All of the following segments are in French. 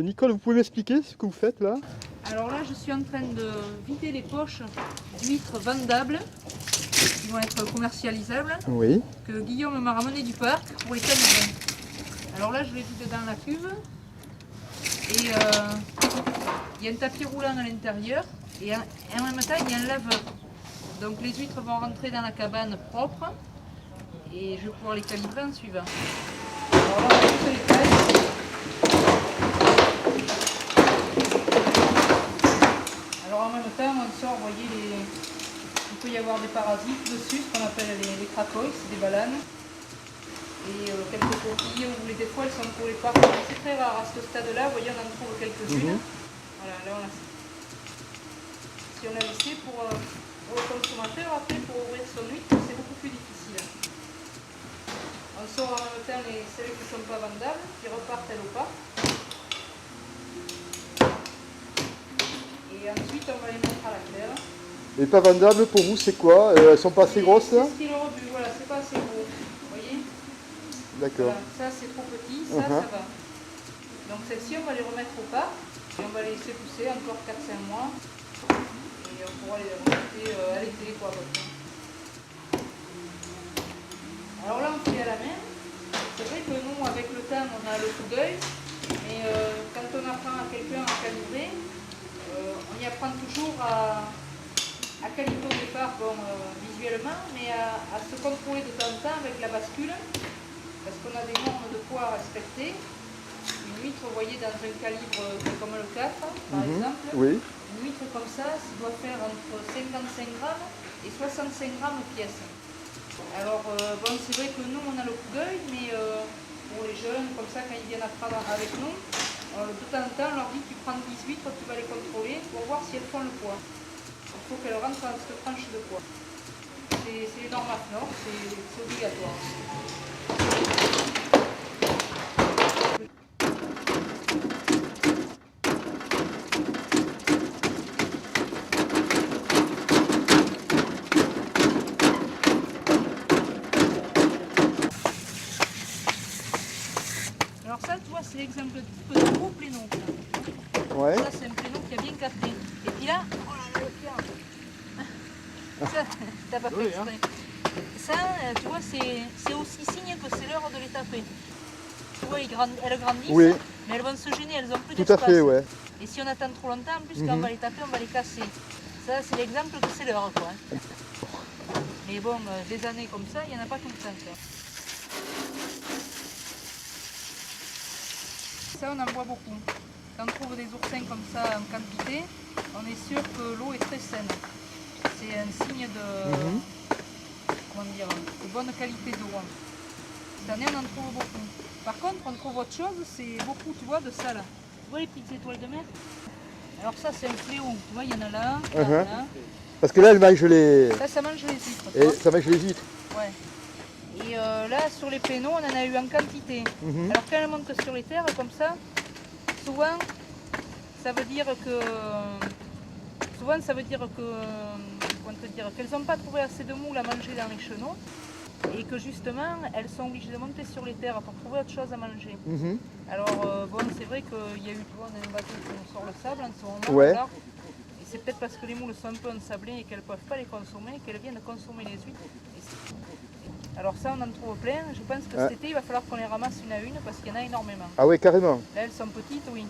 Nicole, vous pouvez m'expliquer ce que vous faites là? Alors là, je suis en train de vider les poches d'huîtres vendables qui vont être commercialisables, Oui. que Guillaume m'a ramené du parc pour les calibrer. Alors là, je les vide dans la cuve et il y a un tapis roulant à l'intérieur et en même temps, il y a un laveur. Donc les huîtres vont rentrer dans la cabane propre et je vais pouvoir les calibrer en suivant. Alors là, on va tous les tailles. Alors en même temps, on sort, vous voyez, il peut y avoir des parasites dessus, ce qu'on appelle les cracoïs, c'est des balanes. Et quelques coquilles, ou des fois elles sont pour les parcs. C'est très rare à ce stade-là, vous voyez, on en trouve quelques-unes. Voilà, là on a... Si on a laissé pour le consommateur, après pour ouvrir son huître, c'est beaucoup plus difficile. On sort en même temps celles qui ne sont pas vendables, qui repartent elles au pas. Et ensuite, on va les mettre à la claire. Les pas vendables pour vous, c'est quoi? Elles sont pas assez grosses là? C'est ce qui est le rebut, voilà, c'est pas assez gros. Vous voyez? D'accord. Voilà, ça c'est trop petit, ça, ça va. Donc celles-ci, on va les remettre au pas. Et on va les laisser pousser encore 4-5 mois. Et on pourra les remonter à l'été, quoi, à peu près. Alors là, on fait à la main. C'est vrai que nous, avec le temps, on a le coup d'œil. Mais quand on apprend à quelqu'un à calibrer, on y apprend toujours à calibrer au départ visuellement, mais à se contrôler de temps en temps avec la bascule, parce qu'on a des normes de poids à respecter. Une huître, vous voyez, dans un calibre comme le 4, par exemple, oui. une huître comme ça doit faire entre 55 grammes et 65 grammes pièce. Alors, bon, c'est vrai que nous, on a le coup d'œil, mais pour les jeunes, comme ça, quand ils viennent apprendre avec nous, de temps en temps, on leur dit tu prends 10 huîtres, tu vas les contrôler pour voir si elles font le poids. Il faut qu'elles rentrent dans cette tranche de poids. C'est les normes AFNOR, c'est obligatoire. Alors ça, tu vois, c'est l'exemple type de gros plénon. Ouais. Ça, c'est un plénon qui a bien capté. Et puis là, oh là là, le pierre. Ça, t'as pas fait exprès. Ça, tu vois, c'est aussi signe que c'est l'heure de les taper. tu vois, elles grandissent, Oui. mais elles vont se gêner, elles ont plus Tout d'espace. à fait, ouais. Et si on attend trop longtemps, en plus, quand on va les taper, on va les casser. Ça, c'est l'exemple que c'est l'heure, quoi. Mais bon, des années comme ça, il n'y en a pas tout le temps, quoi. Ça, on en voit beaucoup. Quand on trouve des oursins comme ça en quantité, on est sûr que l'eau est très saine. C'est un signe de, comment dire, de bonne qualité d'eau. Cette année, on en trouve beaucoup. Par contre, on trouve autre chose, c'est beaucoup, tu vois, de ça là. Tu vois les petites étoiles de mer? Alors ça, c'est un fléau. Tu vois, il y en a là, là. Parce que là, elle mange les... Ça mange les huîtres. Et ça mange les huîtres. Ouais. Et là, sur les pénaux, on en a eu en quantité. Alors quand elles montent sur les terres, comme ça, souvent, ça veut dire que... comment te dire, qu'elles n'ont pas trouvé assez de moules à manger dans les chenaux. Et que justement, elles sont obligées de monter sur les terres pour trouver autre chose à manger. Alors, bon, c'est vrai qu'il y a eu, tu vois, on a un bateau qui nous sort le sable en ce moment. Ouais. Là, et c'est peut-être parce que les moules sont un peu ensablées et qu'elles ne peuvent pas les consommer, qu'elles viennent consommer les huîtres. Alors ça, on en trouve plein. Je pense que cet été, il va falloir qu'on les ramasse une à une parce qu'il y en a énormément. Ah ouais, carrément. Là, elles sont petites, oui.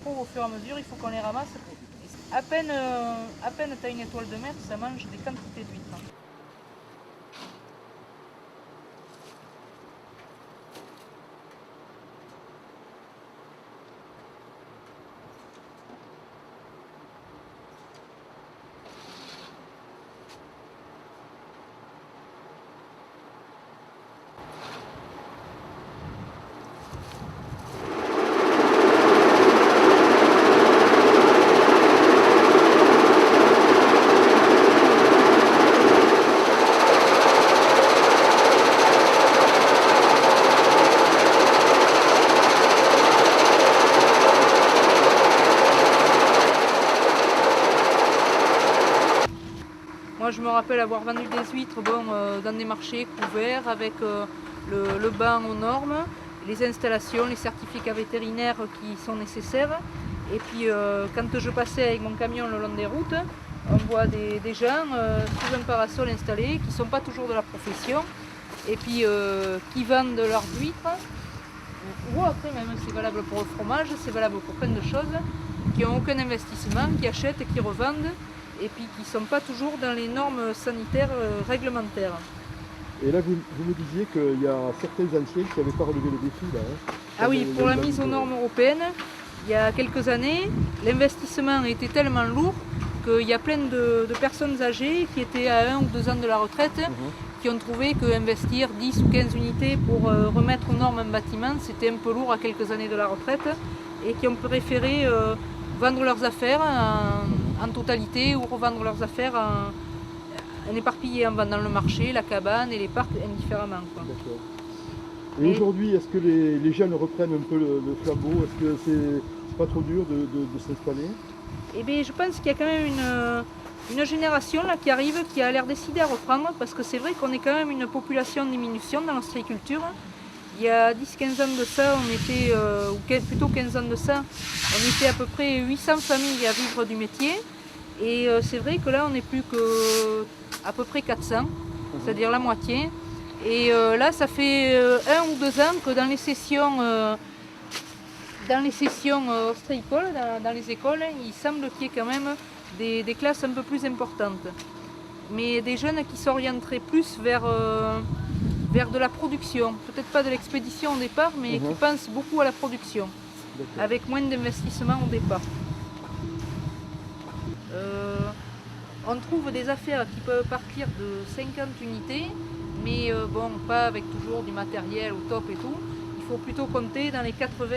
Au fur et à mesure, il faut qu'on les ramasse. Et à peine tu as une étoile de mer, ça mange des quantités d'huîtres. Moi, je me rappelle avoir vendu des huîtres dans des marchés couverts avec le banc aux normes, les installations, les certificats vétérinaires qui sont nécessaires. Et puis, quand je passais avec mon camion le long des routes, on voit des gens sous un parasol installés qui ne sont pas toujours de la profession et puis qui vendent leurs huîtres. Ou après, même, c'est valable pour le fromage, c'est valable pour plein de choses, qui n'ont aucun investissement, qui achètent et qui revendent. Et puis qui ne sont pas toujours dans les normes sanitaires réglementaires. Et là, vous me disiez qu'il y a certains anciens qui n'avaient pas relevé le défi. Là, hein. Ah oui, pour la mise aux normes européennes, il y a quelques années, l'investissement était tellement lourd qu'il y a plein de personnes âgées qui étaient à 1 ou 2 ans de la retraite, qui ont trouvé qu'investir 10 ou 15 unités pour remettre aux normes un bâtiment, c'était un peu lourd à quelques années de la retraite, et qui ont préféré vendre leurs affaires en totalité ou revendre leurs affaires en éparpillé en vendant le marché, la cabane et les parcs indifféremment. D'accord. Et aujourd'hui, est-ce que les jeunes reprennent un peu le flambeau? Est-ce que c'est pas trop dur de s'installer? Eh bien, je pense qu'il y a quand même une génération là, qui arrive, qui a l'air décidée à reprendre, parce que c'est vrai qu'on est quand même une population en diminution dans l'ostréiculture. Il y a 10-15 ans de ça, on était, ou plutôt 15 ans de ça, on était à peu près 800 familles à vivre du métier. Et c'est vrai que là, on n'est plus qu'à peu près 400, c'est-à-dire la moitié. Et là, ça fait 1 ou 2 ans que dans les sessions ostréicoles, dans les écoles, il semble qu'il y ait quand même des classes un peu plus importantes. Mais des jeunes qui s'orienteraient plus vers de la production, peut-être pas de l'expédition au départ, mais qui pensent beaucoup à la production, avec moins d'investissement au départ. On trouve des affaires qui peuvent partir de 50 unités, mais bon, pas avec toujours du matériel au top et tout. Il faut plutôt compter dans les 80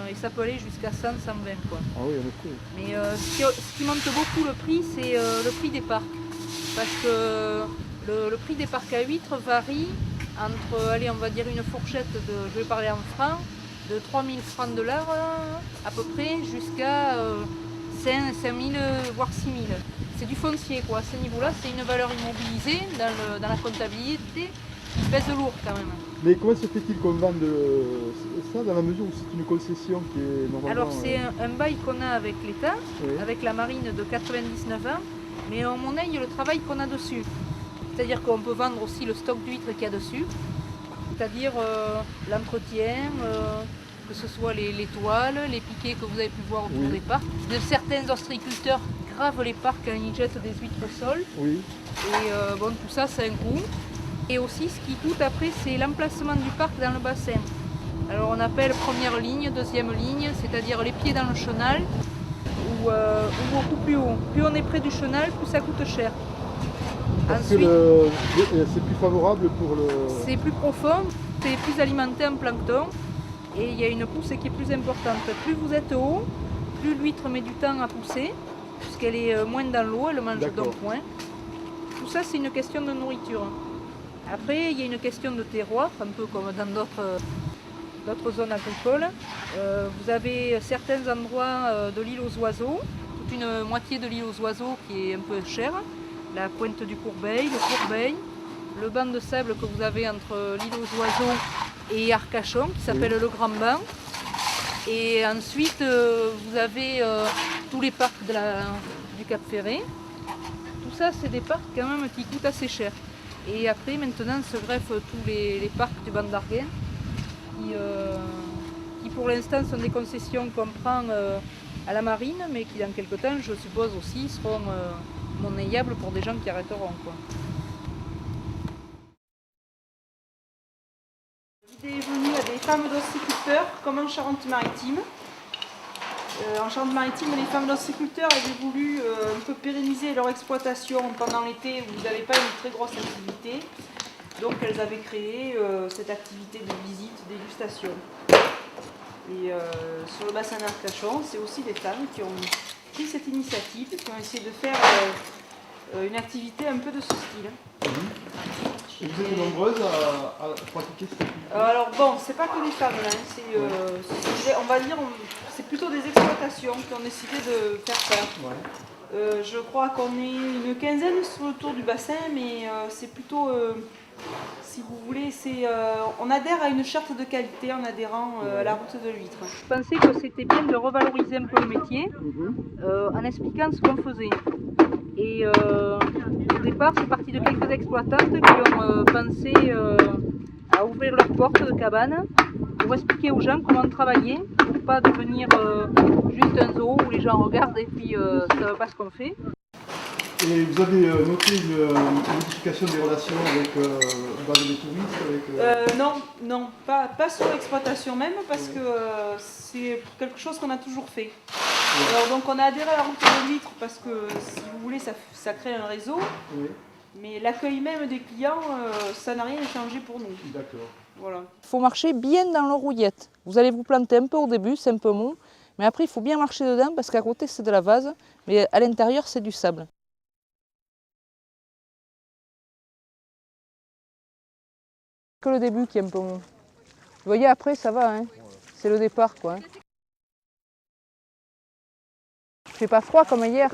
et ça peut aller jusqu'à 100, 120 quoi. Ah oui, en effet. Mais ce qui monte beaucoup le prix, c'est le prix des parcs. Parce que le prix des parcs à huîtres varie entre, allez, on va dire une fourchette de, je vais parler en francs, de 3000 francs de l'heure à peu près jusqu'à 5000 voire 6000. C'est du foncier quoi, à ce niveau-là, c'est une valeur immobilisée dans la comptabilité qui pèse lourd quand même. Mais comment se fait-il qu'on vende ça dans la mesure où c'est une concession qui est normalement... Alors c'est un bail qu'on a avec l'État, avec la marine de 99 ans, mais on monnaie le travail qu'on a dessus. C'est-à-dire qu'on peut vendre aussi le stock d'huîtres qu'il y a dessus. c'est-à-dire l'entretien, que ce soit les toiles, les piquets que vous avez pu voir autour des parcs. Certains ostréiculteurs gravent les parcs quand ils jettent des huîtres au sol. Oui. Et bon, tout ça, c'est un coût. Et aussi, ce qui coûte après, c'est l'emplacement du parc dans le bassin. Alors on appelle première ligne, deuxième ligne, c'est-à-dire les pieds dans le chenal ou beaucoup plus haut. Plus on est près du chenal, plus ça coûte cher. Parce que c'est plus favorable pour le... C'est plus profond, c'est plus alimenté en plancton et il y a une poussée qui est plus importante. Plus vous êtes haut, plus l'huître met du temps à pousser, puisqu'elle est moins dans l'eau, elle mange d'un point. Tout ça, c'est une question de nourriture. Après, il y a une question de terroir, un peu comme dans d'autres zones agricoles. Vous avez certains endroits de l'île aux oiseaux, toute une moitié de l'île aux oiseaux qui est un peu chère, la pointe du Courbeil, le Courbeil, le banc de sable que vous avez entre l'île aux oiseaux et Arcachon, qui s'appelle le Grand Banc. Et ensuite, vous avez tous les parcs du Cap Ferret. Tout ça, c'est des parcs quand même qui coûtent assez cher. Et après, maintenant, se greffent tous les parcs du Banc d'Arguin, qui pour l'instant sont des concessions qu'on prend à la marine, mais qui dans quelques temps, je suppose aussi, seront monnayables pour des gens qui arrêteront, quoi. L'idée est venue à des femmes d'ostréiculteurs, comme en Charente-Maritime. En Charente-Maritime, les femmes d'ostréiculteurs avaient voulu un peu pérenniser leur exploitation pendant l'été où vous n'avez pas une très grosse activité. Donc elles avaient créé cette activité de visite, dégustation. Et sur le bassin d'Arcachon, c'est aussi des femmes qui ont pris cette initiative, qui ont essayé de faire une activité un peu de ce style. Et vous êtes nombreuses à pratiquer cette activité? Alors bon, c'est pas que des femmes là, on va dire, c'est plutôt des exploitations qui ont décidé de faire ça. Ouais. Je crois qu'on est une quinzaine sur le tour du bassin, mais c'est plutôt, si vous voulez, on adhère à une charte de qualité en adhérant à la route de l'huître. Je pensais que c'était bien de revaloriser un peu le métier en expliquant ce qu'on faisait. Et au départ, c'est parti de quelques exploitantes qui ont pensé à ouvrir leurs portes de cabane pour expliquer aux gens comment travailler, pour pas devenir juste un zoo où les gens regardent et puis ne savent pas ce qu'on fait. Et vous avez noté une modification des relations avec les touristes Non, pas sur l'exploitation même, parce que c'est quelque chose qu'on a toujours fait. Alors donc on a adhéré à la route de l'huître parce que, si vous voulez, ça crée un réseau. Oui. Mais l'accueil même des clients, ça n'a rien changé pour nous. D'accord. Voilà. Il faut marcher bien dans le rouillette. Vous allez vous planter un peu au début, c'est un peu mou. Mais après, il faut bien marcher dedans parce qu'à côté, c'est de la vase. Mais à l'intérieur, c'est du sable. Que le début qui est un peu mou. Vous voyez, après, ça va. Hein. C'est le départ, quoi. Hein. Il fait pas froid comme hier.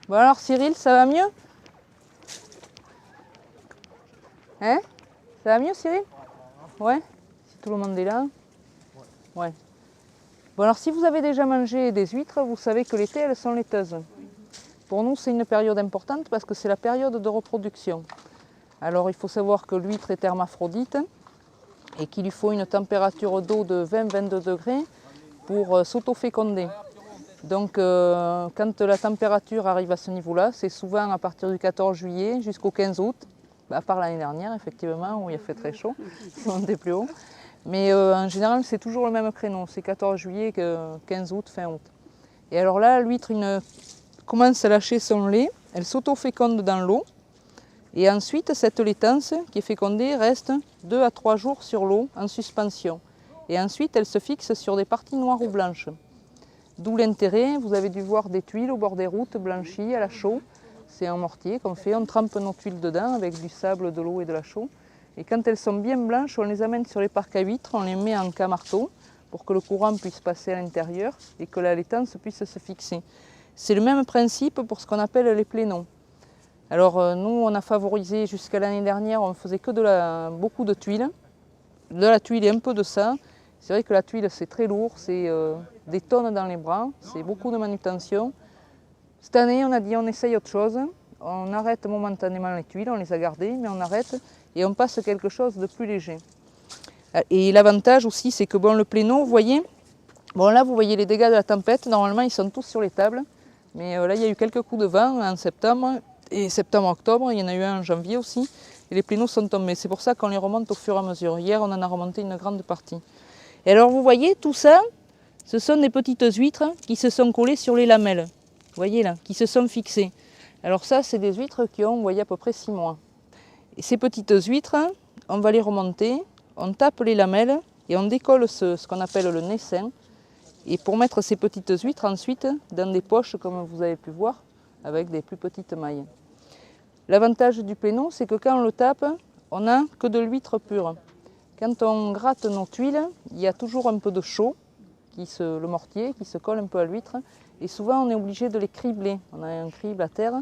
Bon alors Cyril, ça va mieux? Hein? Ça va mieux Cyril? Ouais? Si tout le monde est là? Ouais. Bon alors si vous avez déjà mangé des huîtres, vous savez que l'été elles sont laiteuses. Pour nous c'est une période importante parce que c'est la période de reproduction. Alors il faut savoir que l'huître est hermaphrodite et qu'il lui faut une température d'eau de 20-22 degrés pour s'auto-féconder. Donc quand la température arrive à ce niveau-là, c'est souvent à partir du 14 juillet jusqu'au 15 août, à part l'année dernière effectivement où il a fait très chaud, c'est monté plus haut. Mais en général c'est toujours le même créneau, c'est 14 juillet, 15 août, fin août. Et alors là l'huître commence à lâcher son lait, elle s'auto-féconde dans l'eau. Et ensuite, cette laitance qui est fécondée reste 2 à 3 jours sur l'eau en suspension. Et ensuite, elle se fixe sur des parties noires ou blanches. D'où l'intérêt, vous avez dû voir des tuiles au bord des routes blanchies à la chaux. C'est un mortier qu'on fait, on trempe nos tuiles dedans avec du sable, de l'eau et de la chaux. Et quand elles sont bien blanches, on les amène sur les parcs à huîtres, on les met en cas-marteau pour que le courant puisse passer à l'intérieur et que la laitance puisse se fixer. C'est le même principe pour ce qu'on appelle les plénons. Alors nous, on a favorisé jusqu'à l'année dernière, on faisait que beaucoup de tuiles, de la tuile et un peu de ça. C'est vrai que la tuile c'est très lourd, c'est des tonnes dans les bras, c'est beaucoup de manutention. Cette année, on a dit on essaye autre chose. On arrête momentanément les tuiles, on les a gardées, mais on arrête et on passe à quelque chose de plus léger. Et l'avantage aussi, c'est que bon, le pléno, vous voyez, bon là vous voyez les dégâts de la tempête, normalement ils sont tous sur les tables, mais là il y a eu quelques coups de vent en septembre, et septembre-octobre, il y en a eu un en janvier aussi, et les plénos sont tombés. C'est pour ça qu'on les remonte au fur et à mesure. Hier on en a remonté une grande partie. Et alors vous voyez, tout ça, ce sont des petites huîtres qui se sont collées sur les lamelles, vous voyez là, qui se sont fixées. Alors ça, c'est des huîtres qui ont, vous voyez, à peu près 6 mois. Et ces petites huîtres, on va les remonter, on tape les lamelles et on décolle ce qu'on appelle le naissin. Et pour mettre ces petites huîtres ensuite dans des poches, comme vous avez pu voir, avec des plus petites mailles. L'avantage du pléno, c'est que quand on le tape, on n'a que de l'huître pure. Quand on gratte nos tuiles, il y a toujours un peu de chaux, le mortier qui se colle un peu à l'huître. Et souvent, on est obligé de les cribler. On a un crible à terre,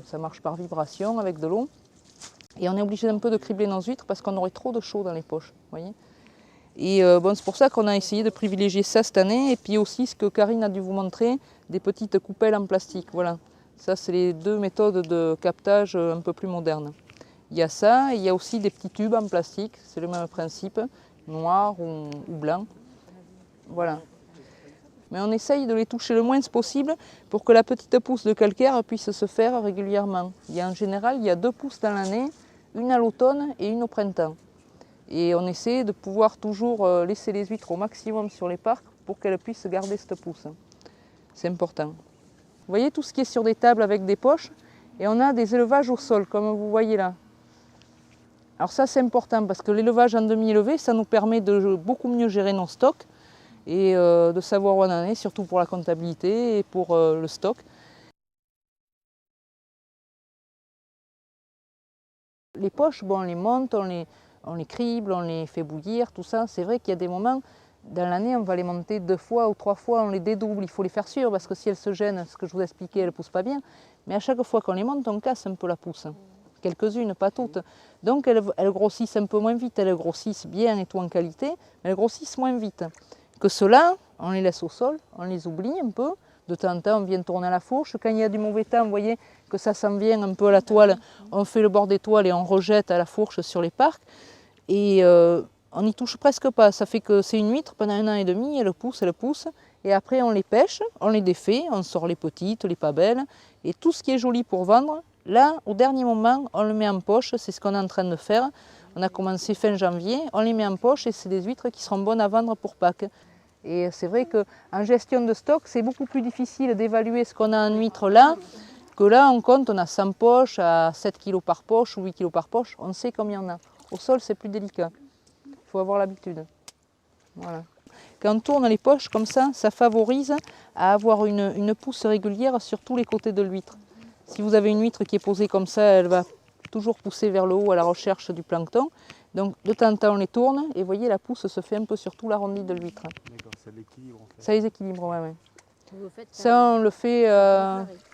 ça marche par vibration avec de l'eau. Et on est obligé un peu de cribler nos huîtres parce qu'on aurait trop de chaux dans les poches. Voyez. Et bon, c'est pour ça qu'on a essayé de privilégier ça cette année. Et puis aussi, ce que Karine a dû vous montrer, des petites coupelles en plastique. Voilà. Ça, c'est les deux méthodes de captage un peu plus modernes. Il y a ça, et il y a aussi des petits tubes en plastique. C'est le même principe, noir ou blanc. Voilà. Mais on essaye de les toucher le moins possible pour que la petite pousse de calcaire puisse se faire régulièrement. En général, il y a 2 pousses dans l'année, une à l'automne et une au printemps. Et on essaie de pouvoir toujours laisser les huîtres au maximum sur les parcs pour qu'elles puissent garder cette pousse. C'est important. Vous voyez tout ce qui est sur des tables avec des poches, et on a des élevages au sol, comme vous voyez là. Alors ça, c'est important parce que l'élevage en demi-élevé, ça nous permet de beaucoup mieux gérer nos stocks et de savoir où on en est, surtout pour la comptabilité et pour le stock. Les poches, bon, on les monte, on les crible, on les fait bouillir, tout ça. C'est vrai qu'il y a des moments, dans l'année, on va les monter 2 fois ou 3 fois, on les dédouble, il faut les faire sûres parce que si elles se gênent, ce que je vous expliquais, elles ne poussent pas bien. Mais à chaque fois qu'on les monte, on casse un peu la pousse. Quelques-unes, pas toutes. Donc elles grossissent un peu moins vite, elles grossissent bien et tout en qualité, mais elles grossissent moins vite. Que ceux-là, on les laisse au sol, on les oublie un peu. De temps en temps, on vient tourner à la fourche. Quand il y a du mauvais temps, vous voyez que ça s'en vient un peu à la toile, on fait le bord des toiles et on rejette à la fourche sur les parcs. Et on n'y touche presque pas. Ça fait que c'est une huître pendant 1 an et demi, elle pousse. Et après, on les pêche, on les défait, on sort les petites, les pas belles. Et tout ce qui est joli pour vendre, là, au dernier moment, on le met en poche. C'est ce qu'on est en train de faire. On a commencé fin janvier, on les met en poche et c'est des huîtres qui seront bonnes à vendre pour Pâques. Et c'est vrai qu'en gestion de stock, c'est beaucoup plus difficile d'évaluer ce qu'on a en huîtres là, que là on compte, on a 100 poches à 7 kg par poche ou 8 kg par poche, on sait combien on a. Au sol, c'est plus délicat, il faut avoir l'habitude. Voilà. Quand on tourne les poches comme ça favorise à avoir une pousse régulière sur tous les côtés de l'huître. Si vous avez une huître qui est posée comme ça, elle va toujours pousser vers le haut à la recherche du plancton. Donc de temps en temps on les tourne et vous voyez la pousse se fait un peu sur tout l'arrondi de l'huître. D'accord, ça l'équilibre en fait. Ça les équilibre, ouais. Ça on le fait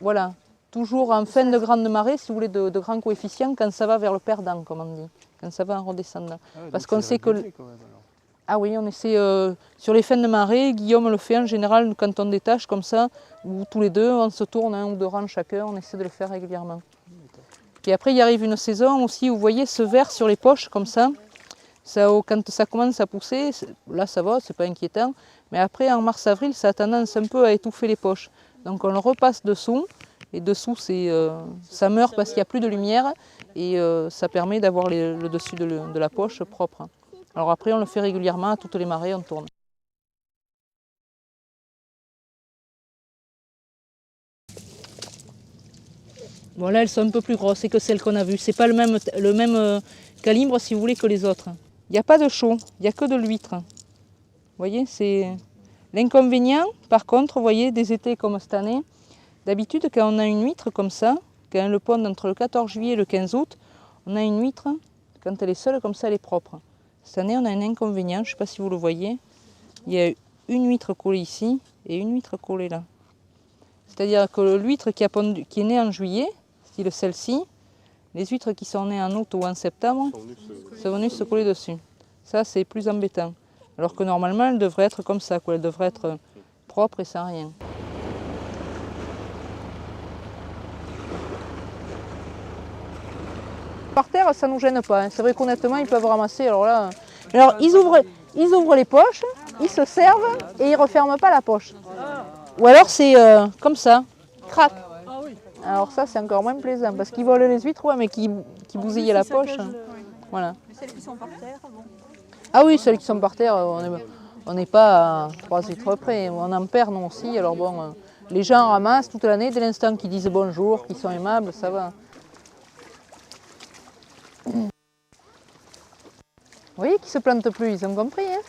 voilà, toujours en fin de grande marée, si vous voulez, de grands coefficients, quand ça va vers le perdant, comme on dit, quand ça va en redescendant. Parce qu'on sait que... Quand même, alors. Ah oui, on essaie sur les fins de marée, Guillaume le fait en général quand on détache comme ça, ou tous les deux, on se tourne 1 ou 2 rangs chacun, on essaie de le faire régulièrement. Puis après, il arrive une saison aussi où vous voyez ce vert sur les poches comme ça. Quand ça commence à pousser, là ça va, c'est pas inquiétant. Mais après, en mars-avril, ça a tendance un peu à étouffer les poches. Donc on le repasse dessous. Et dessous, ça meurt parce qu'il n'y a plus de lumière. Et ça permet d'avoir le dessus de la poche propre. Alors après, on le fait régulièrement, à toutes les marées, on tourne. Bon là elles sont un peu plus grosses que celles qu'on a vues. C'est pas le même calibre si vous voulez que les autres. Il n'y a pas de chaux, il n'y a que de l'huître. Vous voyez, c'est l'inconvénient. Par contre, vous voyez, des étés comme cette année, d'habitude quand on a une huître comme ça, quand elle pond entre le 14 juillet et le 15 août, on a une huître, quand elle est seule comme ça, elle est propre. Cette année on a un inconvénient, je ne sais pas si vous le voyez. Il y a une huître collée ici et une huître collée là. C'est-à-dire que l'huître qui est née en juillet, style celle-ci, les huîtres qui sont nées en août ou en septembre sont venues se coller dessus. Ça, c'est plus embêtant. Alors que normalement, elles devraient être comme ça, quoi. Elles devraient être propres et sans rien. Par terre, ça ne nous gêne pas. Hein. C'est vrai qu'honnêtement, ils peuvent ramasser. Alors là, alors, ils ouvrent les poches, ils se servent et ils ne referment pas la poche. Ou alors c'est comme ça, crac. Alors ça, c'est encore moins plaisant parce qu'ils volent les huîtres, ouais, mais qui bousillent la poche. Voilà. Mais celles qui sont par terre, bon. Ah oui, celles qui sont par terre, on n'est pas à 3 huîtres près. On en perd, nous aussi. Alors bon, les gens ramassent toute l'année, dès l'instant qu'ils disent bonjour, qu'ils sont aimables, ça va. Vous voyez qu'ils ne se plantent plus, ils ont compris. Hein.